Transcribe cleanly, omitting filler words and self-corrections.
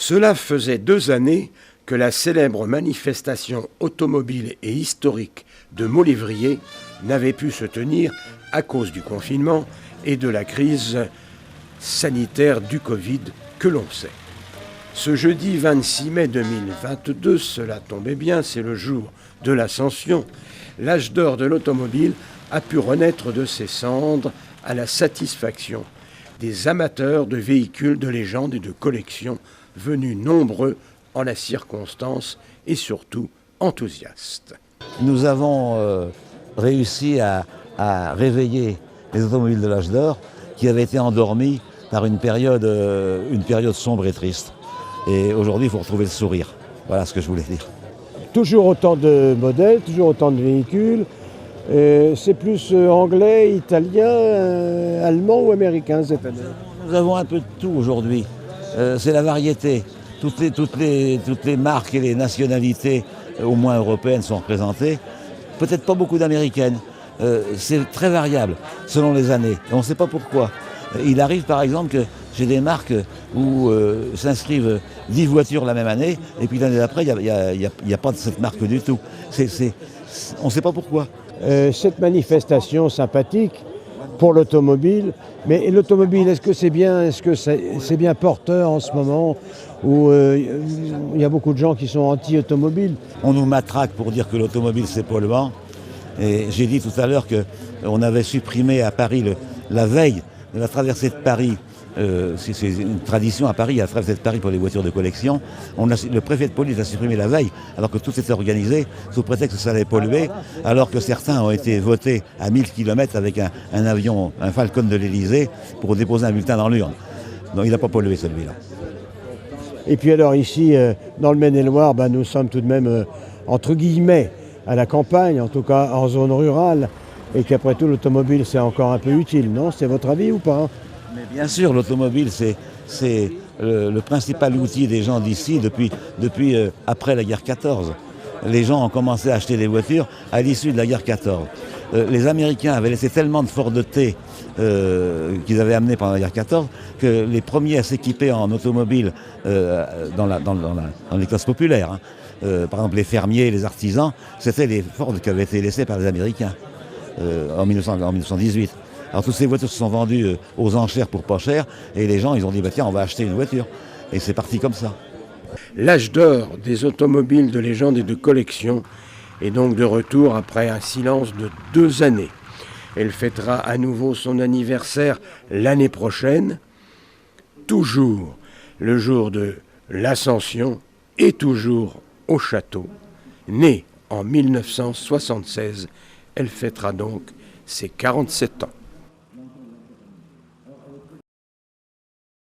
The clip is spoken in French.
Cela faisait 2 années que la célèbre manifestation automobile et historique de Maulévrier n'avait pu se tenir à cause du confinement et de la crise sanitaire du Covid que l'on sait. Ce jeudi 26 mai 2022, cela tombait bien, c'est le jour de l'Ascension, l'âge d'or de l'automobile a pu renaître de ses cendres à la satisfaction des amateurs de véhicules de légende et de collection venus nombreux en la circonstance et surtout enthousiastes. Nous avons réussi à réveiller les automobiles de l'âge d'or qui avaient été endormis par une période sombre et triste. Et aujourd'hui, il faut retrouver le sourire. Voilà ce que je voulais dire. Toujours autant de modèles, toujours autant de véhicules. C'est plus anglais, italien, allemand ou américain cette année? Nous avons un peu de tout aujourd'hui. C'est la variété. Toutes les marques et les nationalités, au moins européennes, sont représentées. Peut-être pas beaucoup d'américaines. C'est très variable selon les années. Et on ne sait pas pourquoi. Il arrive par exemple que j'ai des marques où s'inscrivent 10 voitures la même année, et puis l'année d'après, il n'y a pas de cette marque du tout. On ne sait pas pourquoi. Cette manifestation sympathique pour l'automobile, mais l'automobile, est-ce que c'est bien porteur en ce moment où il y a beaucoup de gens qui sont anti-automobiles? On nous matraque pour dire que l'automobile c'est polluant. Et j'ai dit tout à l'heure qu'on avait supprimé à Paris la veille de la traversée de Paris. C'est une tradition à Paris, la traversée de Paris pour les voitures de collection. Le préfet de police a supprimé la veille, alors que tout s'était organisé sous prétexte que ça allait polluer, alors que certains ont été votés à 1000 km avec un avion, un Falcon de l'Elysée, pour déposer un bulletin dans l'urne. Donc il n'a pas pollué celui-là. Et puis alors ici, dans le Maine-et-Loire, nous sommes tout de même, entre guillemets, à la campagne, en tout cas en zone rurale, et qu'après tout l'automobile c'est encore un peu utile, non? C'est votre avis ou pas? Mais bien sûr, l'automobile c'est le principal outil des gens d'ici depuis après la guerre 14. Les gens ont commencé à acheter des voitures à l'issue de la guerre 14. Les Américains avaient laissé tellement de Ford T qu'ils avaient amené pendant la guerre 14 que les premiers à s'équiper en automobile dans les classes populaires, par exemple les fermiers, les artisans, c'était les Ford qui avaient été laissés par les Américains en 1918. Alors toutes ces voitures se sont vendues aux enchères pour pas cher, et les gens ils ont dit tiens, on va acheter une voiture. Et c'est parti comme ça. L'âge d'or des automobiles de légende et de collection est donc de retour après un silence de 2 années. Elle fêtera à nouveau son anniversaire l'année prochaine, toujours le jour de l'Ascension et toujours au château. Née en 1976, elle fêtera donc ses 47 ans.